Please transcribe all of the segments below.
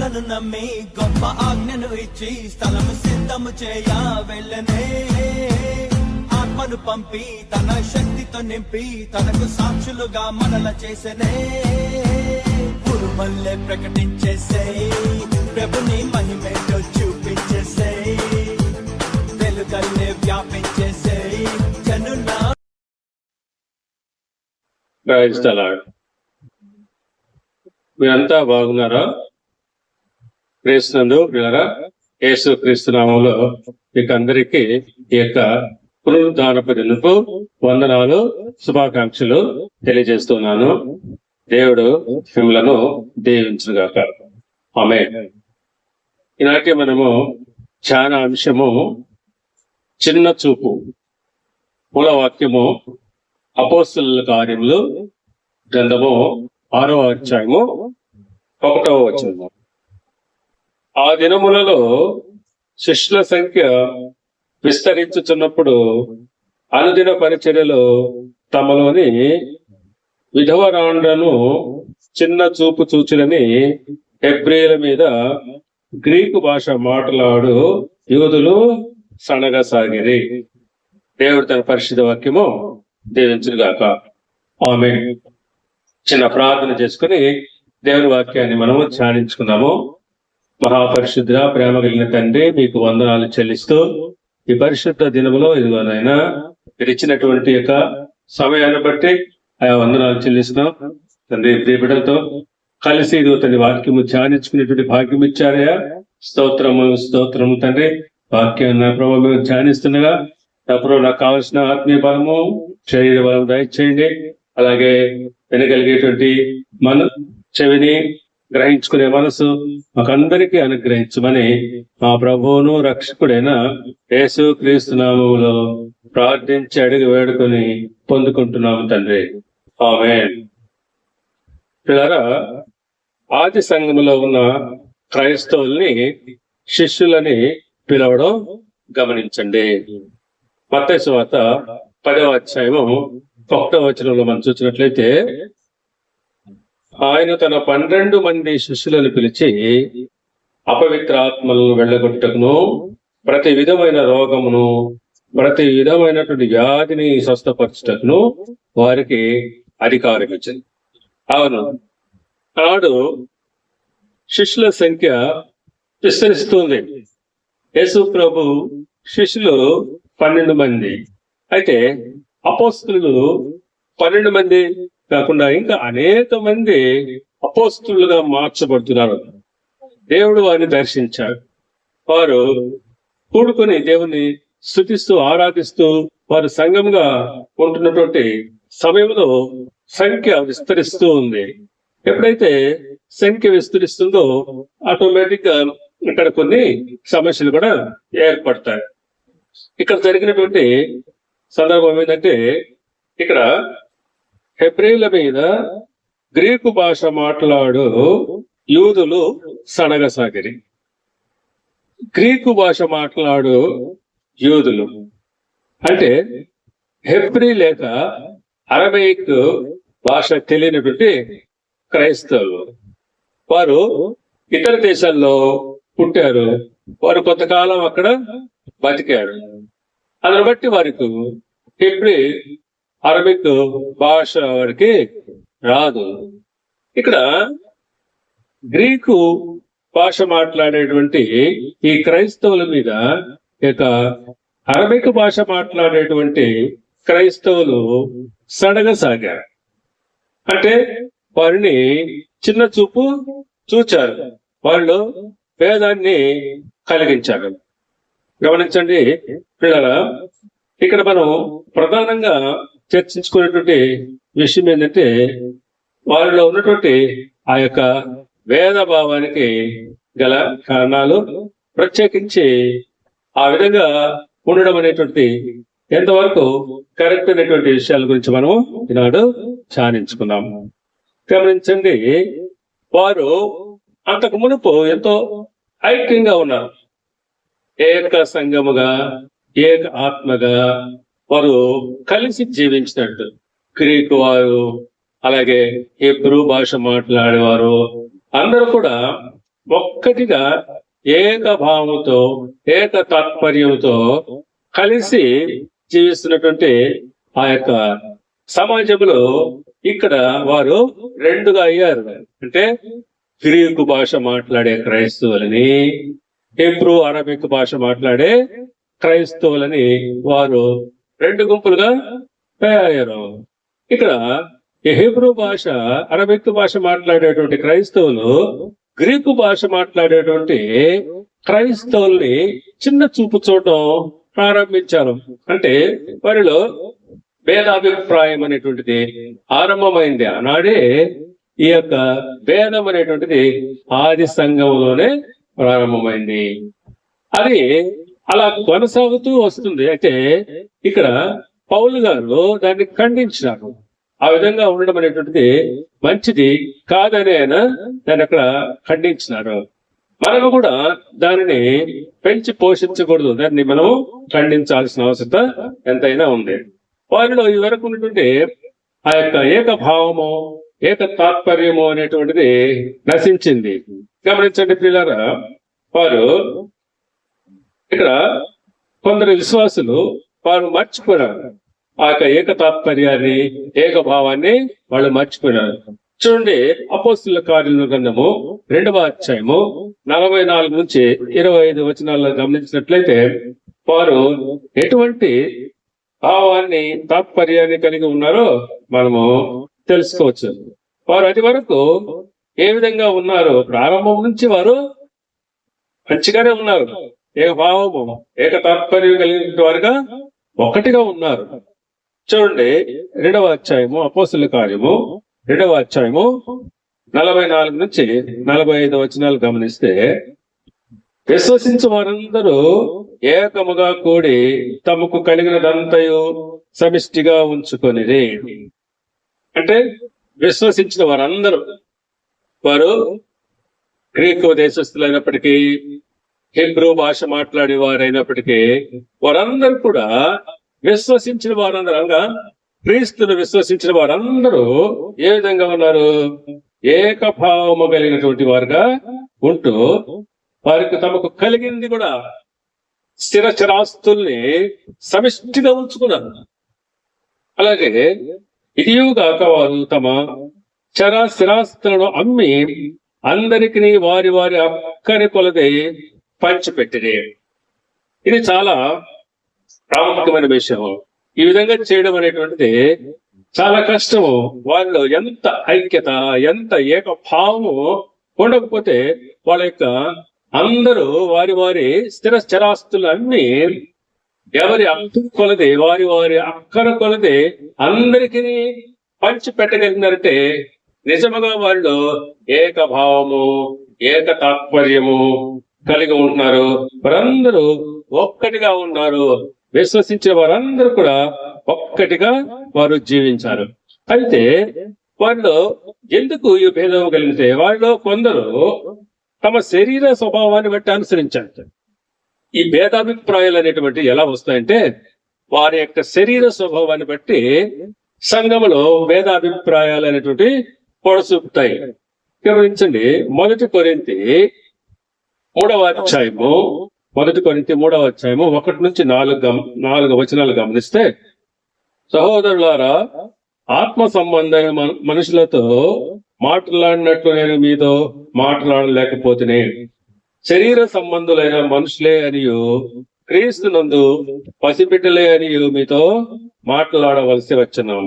మాటలను నమ్మి గొప్ప ఆజ్ఞను ఇచ్చి స్థలము సిద్ధము చేయ వెళ్ళనే. ఆత్మను పంపి తన శక్తితో నింపి తనకు సాక్షులుగా మనల చేసనే. ఉరుమల్లే ప్రకటించేసే ప్రభుని మహిమేటో చూపించేసే. వెలుగల్లే వ్యాపించేసే జనుల. మీరంతా బాగున్నారా? క్రీస్తునందు ప్రియులారా, యేసు క్రీస్తు నామములో మీకు అందరికీ ఈ యొక్క పునరుద్ధానపు దినపు వందనాలు, శుభాకాంక్షలు తెలియజేస్తున్నాను. దేవుడు మిమ్మలను దీవించుగాక. ఆమేన్. ఈనాటి మనము చాలా అంశము చిన్న చూపు. మూల వాక్యము అపోస్తలుల కార్యములు గ్రంథము 6వ అధ్యాయము 1వ వచనము. ఆ దినములలో శిష్యుల సంఖ్య విస్తరించుచున్నప్పుడు అనుదిన పరిచర్యలో తమలోని విధవరాండ్లను చిన్న చూపు చూచులని హెబ్రీయుల మీద గ్రీకు భాష మాట్లాడు యూదులు సనగసాగిరి. దేవుడు తన పరిశుద్ధ వాక్యము దీవించుగాక. ఆమేన్. చిన్న ప్రార్థన చేసుకుని దేవుని వాక్యాన్ని మనము ధ్యానించుకున్నాము. మహాపరిశుద్ధ ప్రేమ కలిగిన తండ్రి, మీకు వందనాలు చెల్లిస్తూ ఈ పరిశుద్ధ దినములో ఇదిగోనైనా మీరు ఇచ్చినటువంటి యొక్క సమయాన్ని బట్టి ఆయా వందనాలు చెల్లిస్తున్నాం తండ్రి. ప్రియబిడ్డలతో కలిసి ఇదిగో తండ్రి వాక్యము ధ్యానించుకునేటువంటి భాగ్యం ఇచ్చారయ్యా. స్తోత్రము తండ్రి. వాక్యం నా ప్రభావం మేము ధ్యానిస్తుండగా అప్పుడు నాకు కావాల్సిన ఆత్మీయ బలము, శరీర బలం దయచేయండి. అలాగే వినగలిగేటువంటి చెవిని గ్రహించుకునే మనసు మాకందరికీ అనుగ్రహించమని మా ప్రభువును రక్షకుడైన యేసు క్రీస్తు నామములో ప్రార్థించి అడిగి వేడుకొని పొందుకుంటున్నాము తండ్రి. ఆమేన్. పిల్లరా, ఆది సంఘములో ఉన్న క్రైస్తవుల్ని శిష్యులని పిలవడం గమనించండి. మత్తయి సువార్త 10వ అధ్యాయము 1వ వచనంలో మనం చూసినట్లయితే, ఆయన తన 12 మంది శిష్యులను పిలిచి అపవిత్రాత్మలను వెళ్ళగొట్టుటకును, ప్రతి విధమైన రోగమును, ప్రతి విధమైనటువంటి వ్యాధిని స్వస్థపరచుటకును వారికి అధికారం ఇచ్చింది. అవును, నాడు శిష్యుల సంఖ్య విస్తరిస్తుంది. యేసు ప్రభు శిష్యులు 12 మంది. అయితే అపోస్తలులు 12 మంది కాకుండా ఇంకా అనేక మంది అపోస్తలులుగా మార్చబడుతున్నారు. దేవుడు వారిని దర్శించాడు. వారు కూడుకొని దేవుని స్తుతిస్తూ ఆరాధిస్తూ వారు సంఘంగా ఉంటున్నటువంటి సమయంలో సంఖ్య విస్తరిస్తూ ఉంది. ఎప్పుడైతే సంఖ్య విస్తరిస్తుందో ఆటోమేటిక్ గా ఇక్కడ కొన్ని సమస్యలు కూడా ఏర్పడతాయి. ఇక్కడ జరిగినటువంటి సందర్భం ఏంటంటే, ఇక్కడ హెబ్రీయుల మీద గ్రీకు భాష మాట్లాడు యూదులు సనగసాగిరి. గ్రీకు భాష మాట్లాడు యూదులు అంటే హెబ్రీ లేక అరబైక్ భాష తెలియనటువంటి క్రైస్తవులు. వారు ఇతర దేశాల్లో పుట్టారు. వారు కొంతకాలం అక్కడ బతికారు. అందుని బట్టి వారికి హెబ్రీ అరబిక్ భాష వారికి రాదు. ఇక్కడ గ్రీకు భాష మాట్లాడేటువంటి ఈ క్రైస్తవుల మీద ఇక అరబిక్ భాష మాట్లాడేటువంటి క్రైస్తవులు సడగసాగారు. అంటే వారిని చిన్న చూపు చూచారు. వాళ్ళు భేదాన్ని కలిగించారు. గమనించండి పిల్లల, ఇక్కడ మనం ప్రధానంగా చర్చించుకునేటువంటి విషయం ఏంటంటే, వారిలో ఉన్నటువంటి ఆ యొక్క వేద భావానికి గల కారణాలు, ప్రత్యేకించి ఆ విధంగా ఉండడం అనేటువంటి ఎంతవరకు కరెక్ట్ అనేటువంటి విషయాల గురించి మనం ఈనాడు ధ్యానించుకున్నాము. గమనించండి, వారు అంతకు మునుపు ఎంతో ఐక్యంగా ఉన్నారు. ఏక సంఘముగా, ఏక ఆత్మగా వారు కలిసి జీవించినట్టు. గ్రీకు వారు, అలాగే హెబ్రూ భాష మాట్లాడేవారు అందరూ కూడా ఒక్కటిగా ఏకభావంతో ఏక తాత్పర్యంతో కలిసి జీవిస్తున్నటువంటి ఆ యొక్క సమాజంలో ఇక్కడ వారు రెండుగా అయ్యారు. అంటే గ్రీకు భాష మాట్లాడే క్రైస్తవులని, హెబ్రూ అరబిక్ భాష మాట్లాడే క్రైస్తవులని వారు రెండు గుంపులుగా తయారయ్యారు. ఇక్కడ ఈ హెబ్రూ భాష, అరబిక్ భాష మాట్లాడేటువంటి క్రైస్తవులు గ్రీకు భాష మాట్లాడేటువంటి క్రైస్తవుల్ని చిన్న చూపు చూడటం ప్రారంభించారు. అంటే వారిలో భేదాభిప్రాయం అనేటువంటిది ఆరంభమైంది. ఆనాడే ఈ యొక్క భేదం అనేటువంటిది ఆది సంఘంలోనే ప్రారంభమైంది. అది అలా కొనసాగుతూ వస్తుంది. అయితే ఇక్కడ పౌలు గారు దాన్ని ఖండించినారు. ఆ విధంగా ఉండడం అనేటువంటిది మంచిది కాదని ఆయన దాన్ని అక్కడ ఖండించినారు. మనము కూడా దానిని పెంచి పోషించకూడదు, దాన్ని మనం ఖండించాల్సిన అవసరం ఎంతైనా ఉంది. వారిలో ఈ వరకు ఉన్నటువంటి ఆ యొక్క ఏకభావము, ఏక తాత్పర్యము అనేటువంటిది నశించింది. గమనించండి ప్రియులారా, వారు ఇక్కడ కొందరు విశ్వాసులు వారు మర్చిపోయినారు. ఆ యొక్క ఏక తాత్పర్యాన్ని, ఏకభావాన్ని వాళ్ళు మర్చిపోయినారు. చూడండి, అపోస్తుల కార్యాల గ్రంథము 2వ అధ్యాయము 44 నుంచి 25 వచనాల్లో గమనించినట్లయితే వారు ఎటువంటి భావాన్ని, తాత్పర్యాన్ని కలిగి ఉన్నారో మనము తెలుసుకోవచ్చు. వారు అది వరకు ఏ విధంగా ఉన్నారు? ప్రారంభం నుంచి వారు మంచిగానే ఉన్నారు. ఏక భావము, ఏక తాత్పర్యం కలిగిన వారుగా ఒకటిగా ఉన్నారు. చూడండి, 2వ అధ్యాయము అపోస్తుల కార్యము 2వ అధ్యాయము 44 నుంచి 45 వచనాలు గమనిస్తే, విశ్వసించు వారందరూ ఏకముగా కూడి తమకు కలిగినదంతయు సమిష్టిగా ఉంచుకొనిది. అంటే విశ్వసించిన వారందరూ, వారు గ్రీకు దేశస్థులైనప్పటికీ, హెబ్రూ భాష మాట్లాడే వారైనప్పటికీ, వారందరూ కూడా విశ్వసించిన వారందరూ, అనగా క్రీస్తును విశ్వసించిన వారందరూ ఏ విధంగా ఉన్నారు? ఏకభావము కలిగినటువంటి వారుగా ఉంటూ వారికి తమకు కలిగింది కూడా స్థిర చరాస్తుల్ని సమిష్టిగా ఉంచుకున్నారు. అలాగే ఇదిగాక వారు తమ స్థిరాస్తులను అమ్మి అందరికి వారి వారి అక్కరి కొలది పంచిపెట్టిరి. ఇది చాలా ప్రాముఖ్యమైన విషయం. ఈ విధంగా చేయడం అనేటువంటిది చాలా కష్టము. వాళ్ళు ఎంత ఐక్యత, ఎంత ఏకభావము ఉండకపోతే వాళ్ళ యొక్క అందరూ వారి వారి స్థిర చరాస్తులు అన్ని ఎవరి అక్కు కొలది, వారి వారి అక్కర కొలది అందరికీ పంచి పెట్టగలిగినారంటే నిజముగా వాళ్ళు ఏకభావము, ఏక తాత్పర్యము కలిగి ఉంటున్నారు. వారందరూ ఒక్కటిగా ఉన్నారు. విశ్వసించే వారందరూ కూడా ఒక్కటిగా వారు జీవించారు. అయితే వాళ్ళు ఎందుకు ఈ భేదం కలిగితే, వాళ్ళు కొందరు తమ శరీర స్వభావాన్ని బట్టి అనుసరించారు. ఈ భేదాభిప్రాయాలు అనేటువంటి ఎలా వస్తాయంటే వారి యొక్క శరీర స్వభావాన్ని బట్టి సంఘములో భేదాభిప్రాయాలు అనేటువంటి పొడసూపుతాయి. గమనించండి, 1 కొరింథీ 3వ అధ్యాయము 1 కొరింథీ 3వ అధ్యాయము 1 నుంచి 4 వచనాలు గమనిస్తే, సహోదరులారా, ఆత్మ సంబంధమైన మనుషులతో మాట్లాడినట్లు నేను మీతో మాట్లాడలేకపోతేనే, శరీర సంబంధులైన మనుషులే అనియు క్రీస్తునందు పసిబిడ్డలే అనియు మీతో మాట్లాడవలసి వచ్చున్నాం.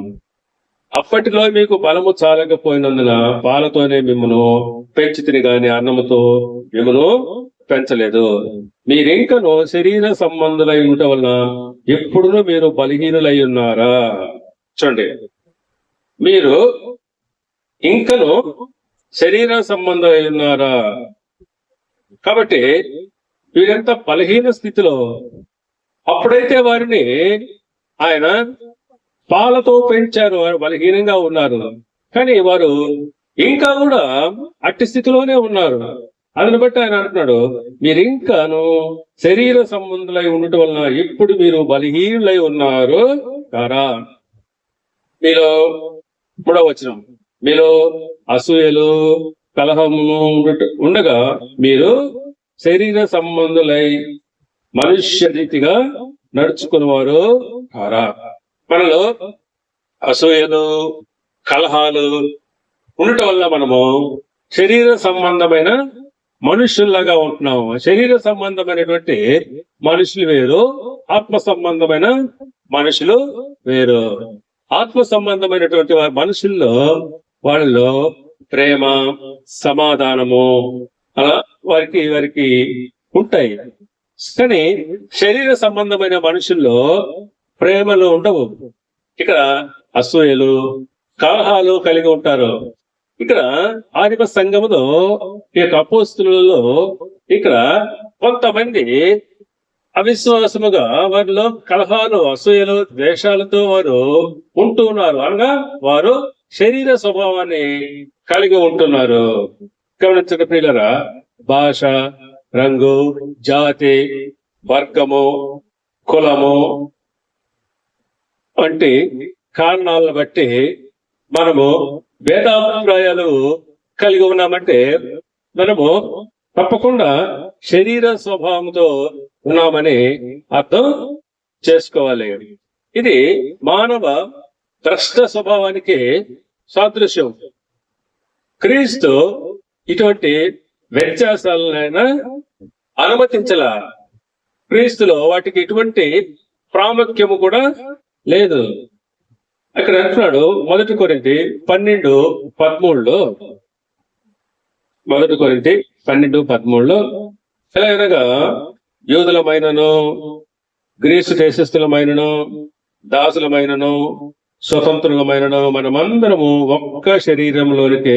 అప్పటిలో మీకు బలము చాలకపోయినందున పాలతోనే మిమ్మను పెంచితిని గాని అన్నముతో మిమ్మను పెంచలేదు. మీరింకను శరీర సంబంధులై ఉండటం వలన ఎప్పుడునూ మీరు బలహీనులై ఉన్నారా? చూడండి, మీరు ఇంకను శరీర సంబంధులై ఉన్నారా? కాబట్టి వీరంతా బలహీన స్థితిలో, అప్పుడైతే వారిని ఆయన పాలతో పెంచారు, వారు బలహీనంగా ఉన్నారు. కానీ వారు ఇంకా కూడా అట్టి స్థితిలోనే ఉన్నారు. అందుని బట్టి ఆయన అంటున్నాడు, మీరు ఇంకాను శరీర సంబంధులై ఉండటం వలన ఇప్పుడు మీరు బలహీనులై ఉన్నారు కారా? మీలో 3వ వచనం, మీలో అసూయలు, కలహము ఉండగా మీరు శరీర సంబంధులై మనుష్య రీతిగా నడుచుకునేవారు కారా. మనలో అసూయలు, కలహాలు ఉండటం వల్ల మనము శరీర సంబంధమైన మనుషుల్లాగా ఉంటున్నాము. శరీర సంబంధమైనటువంటి మనుషులు వేరు, ఆత్మ సంబంధమైన మనుషులు వేరు. ఆత్మ సంబంధమైనటువంటి మనుషుల్లో వాళ్ళలో ప్రేమ, సమాధానము అలా వారికి ఉంటాయి. కానీ శరీర సంబంధమైన మనుషుల్లో ప్రేమలు ఉండవు. ఇక్కడ అసూయలు, కలహాలు కలిగి ఉంటారు. ఇక్కడ ఆదిమ సంఘములో ఈ యొక్క అపోస్తులలో ఇక్కడ కొంతమంది అవిశ్వాసముగా వారిలో కలహాలు, అసూయలు, ద్వేషాలతో వారు ఉంటూ ఉన్నారు. అనగా వారు శరీర స్వభావాన్ని కలిగి ఉంటున్నారు. గమనించండి ప్రియులారా, భాష, రంగు, జాతి, వర్గము, కులము వంటి కారణాలను బట్టి మనము భేదాభిప్రాయాలు కలిగి ఉన్నామంటే మనము తప్పకుండా శరీర స్వభావంతో ఉన్నామని అర్థం చేసుకోవాలి. ఇది మానవ భ్రష్ట స్వభావానికి సాదృశ్యం. క్రీస్తు ఇటువంటి వ్యత్యాసాలనైనా అనుమతించల. క్రీస్తులో వాటికి ఎటువంటి ప్రాముఖ్యము కూడా లేదు. అక్కడ అంటున్నాడు 1 కొరింథీ 12:13 1 కొరింథీ 12:13 ఎలాగనగా యూదులమైనను, గ్రీసు దేశస్థులమైనను, దాసులమైనను, స్వతంత్రులమైనను మనమందరము ఒక్క శరీరంలోనికి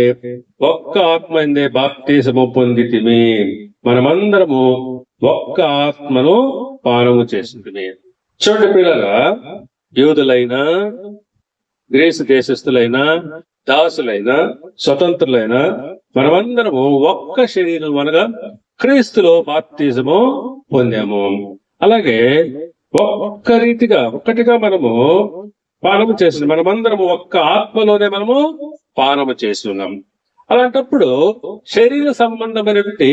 ఒక్క ఆత్మ ఎందే బాప్తిసము పొందితిమి. మనమందరము ఒక్క ఆత్మను పానము చేసింది. చూడండి పిల్లగా, యూదులైనా, గ్రీసు దేశస్థులైనా, దాసులైనా, స్వతంత్రులైనా మనమందరము ఒక్క శరీరం అనగా క్రీస్తులో బాప్తిజము పొందాము. అలాగే ఒక్క రీతిగా ఒక్కటిగా మనము పానము చేస్తున్నాం. మనమందరము ఒక్క ఆత్మలోనే మనము పానము చేస్తున్నాం. అలాంటప్పుడు శరీర సంబంధమైనటువంటి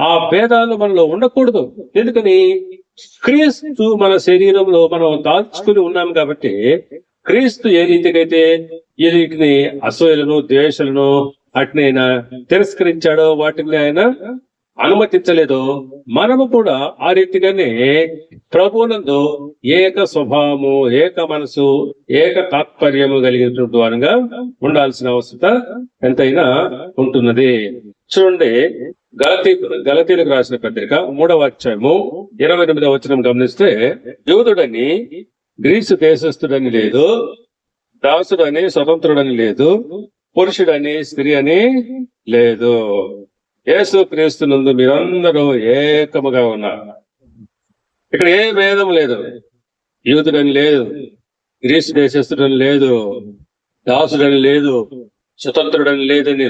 ఆ భేదాలు మనలో ఉండకూడదు. ఎందుకని? క్రీస్తు మన శరీరంలో మనం దాల్చుకుని ఉన్నాం కాబట్టి, క్రీస్తు ఏ రీతికైతే ఈ రీతిని అసూయలను, ద్వేషాలను అట్ని ఆయన తిరస్కరించాడో, వాటిని ఆయన అనుమతించలేదో, మనము కూడా ఆ రీతిగానే ప్రభువునందు ఏక స్వభావము, ఏక మనసు, ఏక తాత్పర్యము కలిగినటువంటి వారంగా ఉండాల్సిన అవసరత ఎంతైనా ఉంటున్నది. చూడండి, గలతీలకు రాసిన పత్రిక 3వ అధ్యాయము 28వ వచనం గమనిస్తే, యూదుడని గ్రీసు దేశస్థుడని లేదు, దాసుడని స్వతంత్రుడని లేదు, పురుషుడని స్త్రీ అని లేదు, యేసు క్రీస్తునందు మీరందరూ ఏకముగా ఉన్నారు. ఇక్కడ ఏ భేదం లేదు. యూదుడని లేదు, గ్రీసు దేశస్థుడని లేదు, దాసుడని లేదు, స్వతంత్రుడని లేదని,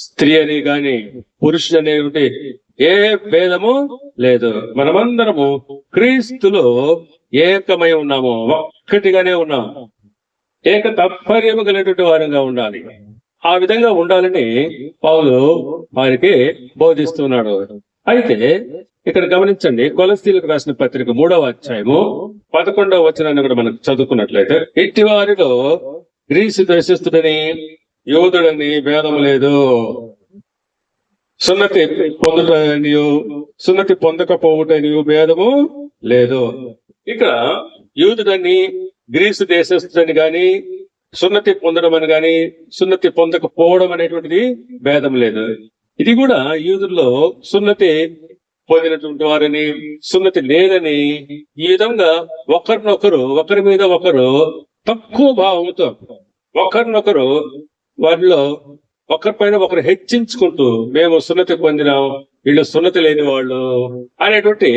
స్త్రీ అని గాని పురుషుడనే ఏ భేదము లేదు. మనమందరము క్రీస్తులో ఏకమై ఉన్నాము, ఒక్కటిగానే ఉన్నాము. ఏక తాత్పర్యము కలిగినటువంటి వారంగా ఉండాలి. ఆ విధంగా ఉండాలని పౌలు వారికి బోధిస్తున్నాడు. అయితే ఇక్కడ గమనించండి, కొలస్సీలకు రాసిన పత్రిక 3వ అధ్యాయము 11వ వచనాన్ని కూడా మనకు చదువుకున్నట్లయితే, ఇట్టి వారిలో గ్రీసు దేశస్థుడని, యూదుడని భేదం లేదు, సున్నతి పొందుటనియు సున్నతి పొందకపోవుటనియు భేదము లేదు. ఇక్కడ యూదుడని, గ్రీసు దేశస్థుడని గాని, సున్నతి పొందడం అని గాని, సున్నతి పొందకపోవడం అనేటువంటిది భేదం లేదు. ఇది కూడా యూదుల్లో సున్నతి పొందినటువంటి వారని, సున్నతి లేదని, ఈ విధంగా ఒకరి మీద ఒకరు తక్కువ భావంతో ఒకరినొకరు వారిలో ఒకరిపైన ఒకరు హెచ్చించుకుంటూ, మేము సున్నతి పొందినాం, వీళ్ళు సున్నతి లేని వాళ్ళు అనేటువంటి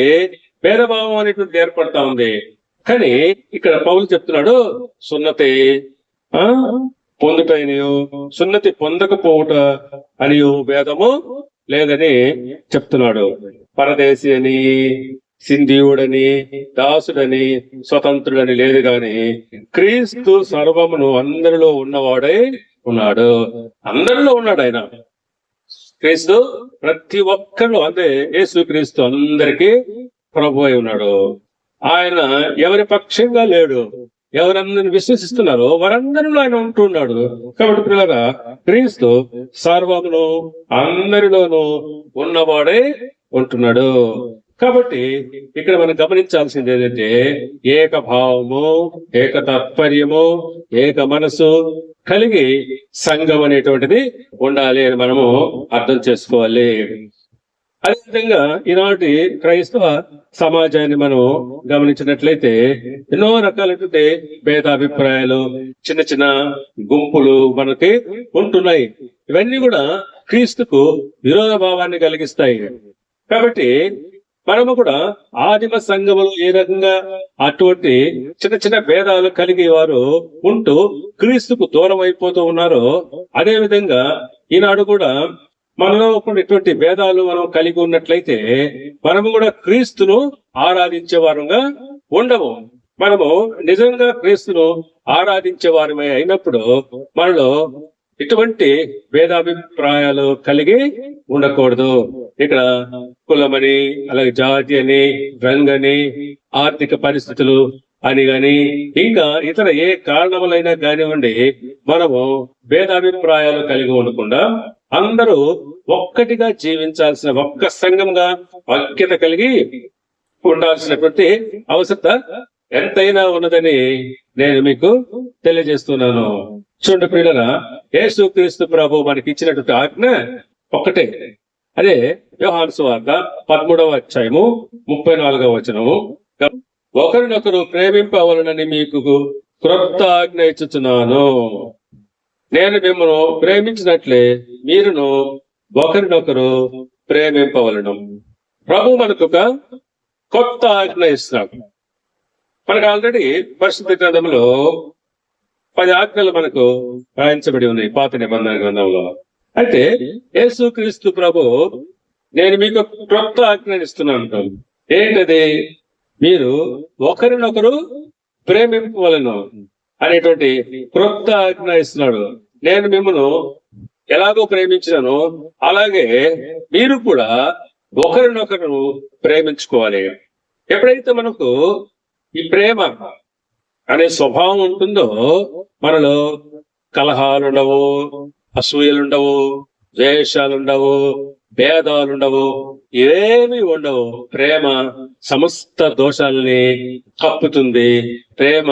భేదభావం అనేటువంటి ఏర్పడతా ఉంది. కానీ ఇక్కడ పౌలు చెప్తున్నాడు, సున్నతి పొందుటనియు సున్నతి పొందకపోవుట అనియు భేదము లేదని చెప్తున్నాడు. పరదేశి అని, సింధీయుడని, దాసుడని, స్వతంత్రుడని లేదు గాని క్రీస్తు సర్వమును అందరిలో ఉన్నవాడై ఉన్నాడు. అందరిలో ఉన్నాడు ఆయన. క్రీస్తు ప్రతి ఒక్కరు అంటే యేసు క్రీస్తు అందరికీ ప్రభు అయి ఉన్నాడు. ఆయన ఎవరి పక్షంగా లేడు. ఎవరందరిని విశ్వసిస్తున్నారో వారందరిలో ఆయన ఉంటున్నాడు. కాబట్టి పిల్లగా క్రీస్తు సర్వమును అందరిలోనూ ఉన్నవాడే ఉంటున్నాడు. కాబట్టి ఇక్కడ మనం గమనించాల్సింది ఏంటంటే ఏక భావము, ఏక తాత్పర్యము, ఏక మనసు కలిగి సంఘం అనేటువంటిది ఉండాలి అని మనము అర్థం చేసుకోవాలి. అదేవిధంగా ఈనాటి క్రైస్తవ సమాజాన్ని మనం గమనించినట్లయితే ఎన్నో రకాలైనటువంటి భేదాభిప్రాయాలు, చిన్న చిన్న గుంపులు మనకి ఉంటున్నాయి. ఇవన్నీ కూడా క్రీస్తుకు విరోధ భావాన్ని కలిగిస్తాయి. కాబట్టి మనము కూడా ఆదిమ సంఘములు ఏ రకంగా అటువంటి చిన్న చిన్న భేదాలు కలిగి వారు ఉంటూ క్రీస్తుకు దూరం అయిపోతూ ఉన్నారో, అదే విధంగా ఈనాడు కూడా మనలో ఇటువంటి భేదాలు మనం కలిగి ఉన్నట్లయితే మనము కూడా క్రీస్తును ఆరాధించే వారంగా ఉండము. మనము నిజంగా క్రీస్తును ఆరాధించే వారమే అయినప్పుడు మనలో ఇటువంటి భేదాభిప్రాయాలు కలిగి ఉండకూడదు. ఇక్కడ కులమని, అలాగే జాతి అని, రంగని, ఆర్థిక పరిస్థితులు అని గాని ఇంకా ఇతర ఏ కారణములైనా కానివ్వండి, మనము భేదాభిప్రాయాలు కలిగి ఉండకుండా అందరూ ఒక్కటిగా జీవించాల్సిన, ఒక్క సంఘంగా ఐక్యత కలిగి ఉండాల్సినటువంటి అవసరత ఎంతైనా ఉన్నదని నేను మీకు తెలియజేస్తున్నాను. చూడండి ప్రియులారా, యేసు క్రీస్తు ప్రభు మనకి ఇచ్చినటువంటి ఆజ్ఞ ఒక్కటే. అదే యోహాను సువార్త 13వ అధ్యాయము 34వ వచనము, ఒకరినొకరు ప్రేమింపవలనని మీకు క్రొత్త ఆజ్ఞ ఇచ్చుచున్నాను. నేను మిమ్మల్ని ప్రేమించినట్లే మీరును ఒకరినొకరు ప్రేమింపవలను. ప్రభు మనకు ఒక కొత్త ఆజ్ఞ ఇస్తున్నాడు. మనకు ఆల్రెడీ పరిశుద్ధ గ్రంథంలో 10 ఆజ్ఞలు మనకు రాయించబడి ఉన్నాయి పాత నిబంధన గ్రంథంలో. అయితే యేసు క్రీస్తు ప్రభు నేను మీకు క్రొత్త ఆజ్ఞ ఇస్తున్నాను. ఏంటది? మీరు ఒకరినొకరు ప్రేమింపవలను అనేటువంటి క్రొత్త ఆజ్ఞ ఇస్తున్నాడు. నేను మిమ్మల్ని ఎలాగో ప్రేమించినాను అలాగే మీరు కూడా ఒకరినొకరు ప్రేమించుకోవాలి. ఎప్పుడైతే మనకు ఈ ప్రేమ అనే స్వభావం ఉంటుందో మనలో కలహాలు ఉండవు, అసూయలుండవు, ద్వేషాలుండవు, భేదాలుండవు, ఏమీ ఉండవు. ప్రేమ సమస్త దోషాలని కప్పుతుంది. ప్రేమ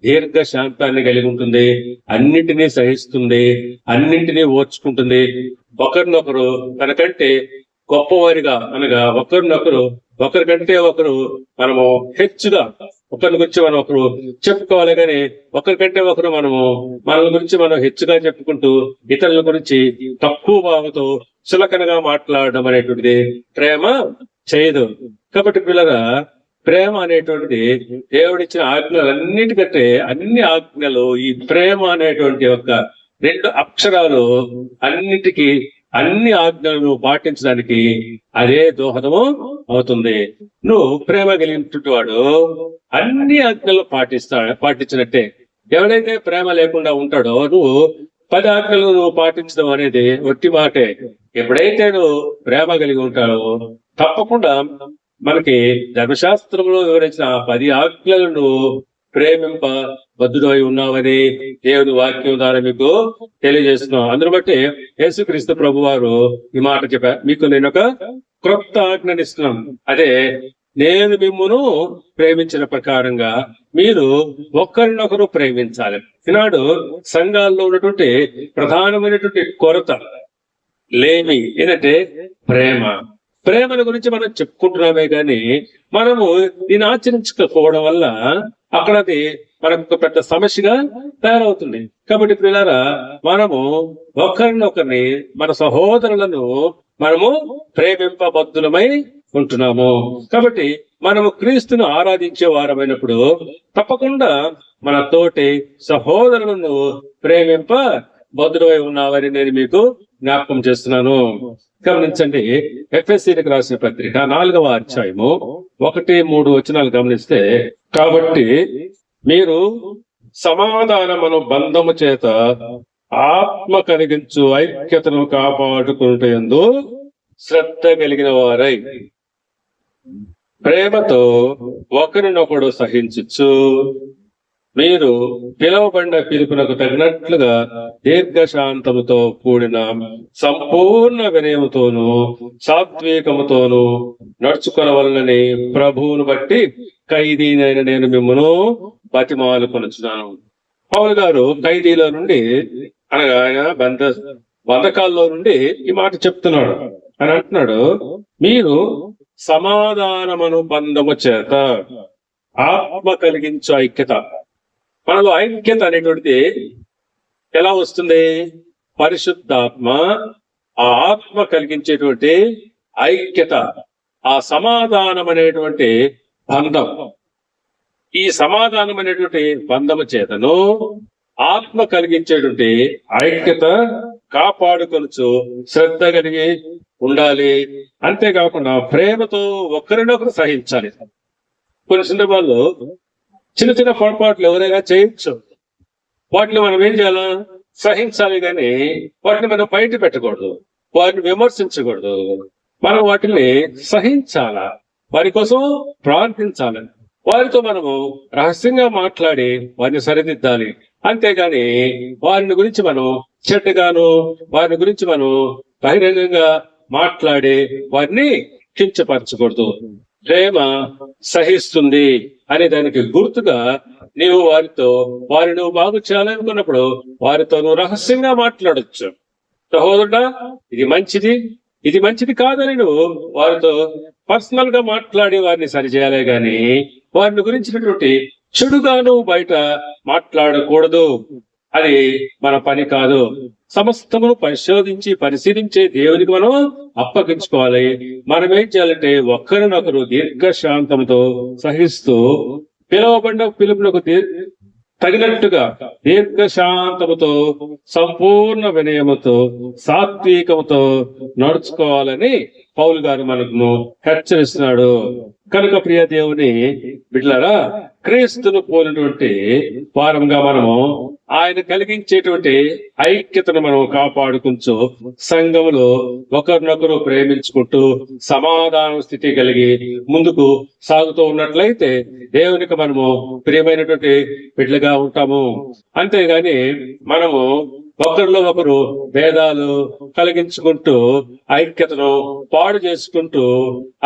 దీర్ఘ శాంతాన్ని కలిగి ఉంటుంది. అన్నింటినీ సహిస్తుంది, అన్నింటినీ ఓర్చుకుంటుంది. ఒకరినొకరు తనకంటే గొప్పవారిగా అనగా ఒకరికంటే ఒకరు మనము హెచ్చుగా ఒకరి గురించి మనం ఒకరు చెప్పుకోవాలి. కానీ ఒకరికంటే ఒకరు మన గురించి మనం హెచ్చుగా చెప్పుకుంటూ ఇతరుల గురించి తక్కువ భావంతో చులకనగా మాట్లాడడం అనేటువంటిది ప్రేమ చేయదు. కాబట్టి పిల్లగా ప్రేమ అనేటువంటిది దేవుడిచ్చిన ఆజ్ఞలన్నిటికంటే అన్ని ఆజ్ఞలు ఈ ప్రేమ అనేటువంటి ఒక 2 అక్షరాలు అన్ని ఆజ్ఞలను పాటించడానికి అదే దోహదము అవుతుంది. నువ్వు ప్రేమ కలిగినటువంటి వాడు అన్ని ఆజ్ఞలు పాటించినట్టే. ఎవడైతే ప్రేమ లేకుండా ఉంటాడో నువ్వు 10 ఆజ్ఞలు నువ్వు పాటించడం అనేది ఒట్టి మాటే. ఎప్పుడైతే నువ్వు ప్రేమ కలిగి ఉంటావో తప్పకుండా మనకి ధర్మశాస్త్రంలో వివరించిన 10 ఆజ్ఞలను ప్రేమింప బద్ధుడై ఉన్నావని దేవుని వాక్యం ద్వారా మీకు తెలియజేస్తున్నాం. అందును బట్టి యేసుక్రీస్తు ప్రభు వారు ఈ మాట చెప్పారు, మీకు నేను ఒక క్రొత్త ఆజ్ఞనిస్తున్నాను. అదే నేను మిమ్మును ప్రేమించిన ప్రకారంగా మీరు ఒకరినొకరు ప్రేమించాలి. ఈనాడు సంఘాల్లో ఉన్నటువంటి ప్రధానమైనటువంటి కొరత లేమి ఏంటంటే ప్రేమల గురించి మనం చెప్పుకుంటున్నామే గాని మనము దీన్ని ఆచరించకపోవడం వల్ల అక్కడ అది మనకు పెద్ద సమస్యగా తయారవుతుంది. కాబట్టి పిల్లరా, మనము ఒకరినొకరిని మన సహోదరులను మనము ప్రేమింపబద్ధులమై ఉంటున్నాము. కాబట్టి మనము క్రీస్తును ఆరాధించే వారమైనప్పుడు తప్పకుండా మన తోటి సహోదరులను ప్రేమింప బద్ధుడై ఉన్నావని నేను మీకు జ్ఞాపకం చేస్తున్నాను. గమనించండి, ఎఫెసీయులకు రాసిన పత్రిక 4వ అధ్యాయము 1-3 వచనాలు గమనిస్తే, కాబట్టి మీరు సమాధానమును బంధము చేత ఆత్మ కలిగించు ఐక్యతను కాపాడుకుంటూ శ్రద్ధ కలిగిన వారై ప్రేమతో ఒకరినొకడు సహించు. మీరు పిలువబడిన పిలుపునకు తగినట్లుగా దీర్ఘశాంతముతో కూడిన సంపూర్ణ వినయముతోనూ సాత్వికముతోనూ నడుచుకొనవలనని ప్రభువును బట్టి ఖైదీనైన నేను మిమ్మను బతిమాలుకొనుచున్నాను. పౌలు గారు ఖైదీలో నుండి అనగా ఆయన బంధకాల్లో నుండి ఈ మాట చెప్తున్నాడు. అని అంటున్నాడు, మీరు సమాధానమను బంధము చేత ఆత్మ కలిగించు ఐక్యత. మనలో ఐక్యత అనేటువంటిది ఎలా వస్తుంది? పరిశుద్ధాత్మ ఆ ఆత్మ కలిగించేటువంటి ఐక్యత, ఆ సమాధానం అనేటువంటి బంధం. ఈ సమాధానం అనేటువంటి బంధము చేతను ఆత్మ కలిగించేటువంటి ఐక్యత కాపాడుకొనుచు శ్రద్ధ కలిగి ఉండాలి. అంతేకాకుండా ప్రేమతో ఒకరినొకరు సహించాలి. కొన్ని సందర్భాల్లో చిన్న చిన్న పొరపాట్లు ఎవరైనా చేయొచ్చు, వాటిని మనం ఏం చేయాలా? సహించాలి. కానీ వాటిని మనం బయట పెట్టకూడదు, వాటిని విమర్శించకూడదు. మనం వాటిని సహించాలా, వారి కోసం ప్రార్థించాలి, వారితో మనము రహస్యంగా మాట్లాడి వారిని సరిదిద్దాలి. అంతేగాని వారిని గురించి మనం చెడ్డగాను, వారిని గురించి మనం బహిరంగంగా మాట్లాడి వారిని కించపరచకూడదు. ప్రేమ సహిస్తుంది అనే దానికి గుర్తుగా నీవు వారిని నువ్వు బాగు చేయాలనుకున్నప్పుడు వారితో నువ్వు రహస్యంగా మాట్లాడొచ్చు. సహోదరుడా, ఇది మంచిది కాదని నువ్వు వారితో పర్సనల్ గా మాట్లాడి వారిని సరిచేయాలే గాని వారిని గురించినటువంటి చెడుగా నువ్వు బయట మాట్లాడకూడదు. అది మన పని కాదు. సమస్తమును పరిశీలించే దేవునికి మనం అప్పగించుకోవాలి. మనం ఏం చేయాలంటే ఒకరినొకరు దీర్ఘశాంతంతో సహిస్తూ పిలువబడిన పిలుపునకు తగినట్టుగా దీర్ఘశాంతముతో సంపూర్ణ వినయముతో సాత్వికముతో నడుచుకోవాలని పౌలు గారు మనకు హెచ్చరిస్తున్నాడు. కనుక ప్రియ దేవుని బిడ్డలారా, క్రీస్తును పోలినటువంటి వారంగా మనము ఆయన కలిగించేటువంటి ఐక్యతను మనం కాపాడుకుంటూ సంఘములో ఒకరినొకరు ప్రేమించుకుంటూ సమాధాన స్థితి కలిగి ముందుకు సాగుతూ ఉన్నట్లయితే దేవునికి మనము ప్రియమైనటువంటి బిడ్డలుగా ఉంటాము. అంతేగాని మనము ఒకరిలో ఒకరు భేదాలు కలిగించుకుంటూ ఐక్యతను పాడు చేసుకుంటూ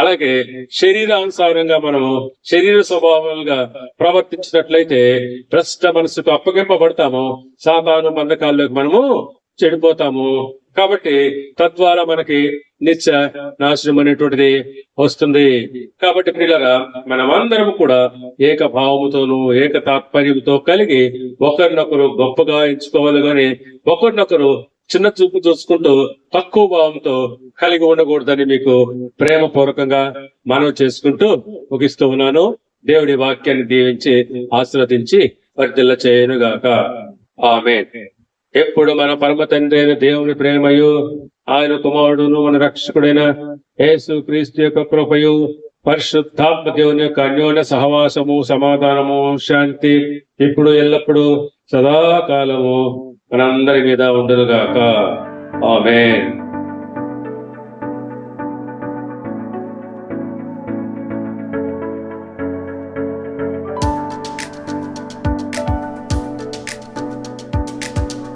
అలాగే శరీరానుసారంగా మనము శరీర స్వభావాలుగా ప్రవర్తించినట్లయితే భ్రష్ట మనసుకు అప్పగింపబడతాము, సాతాను బంధకాల్లోకి మనము చెడిపోతాము. కాబట్టి తద్వారా మనకి నిత్య నాశనం అనేటువంటిది వస్తుంది. కాబట్టి ప్రియులారా, మనమందరం కూడా ఏక భావముతోనూ ఏక తాత్పర్యంతో కలిగి ఒకరినొకరు గొప్పగా ఎంచుకోవాలి గాని ఒకరినొకరు చిన్న చూపు చూసుకుంటూ తక్కువ భావంతో కలిగి ఉండకూడదని మీకు ప్రేమపూర్వకంగా మనవి చేసుకుంటూ ముగిస్తూ ఉన్నాను. దేవుడి వాక్యాన్ని దీవించి ఆశీర్వదించి వర్ధిల్ల చేయనుగాక. ఆమేన్. ఎప్పుడు మన పరమ తండ్రి అయిన దేవుని ప్రేమయు ఆయన కుమారుడును మన రక్షకుడైన యేసు క్రీస్తు యొక్క కృపయు పరిశుద్ధాత్మ దేవుని యొక్క అన్యోన్య సహవాసము సమాధానము శాంతి ఇప్పుడు ఎల్లప్పుడూ సదాకాలము మనందరి మీద ఉండునుగాక. ఆమేన్.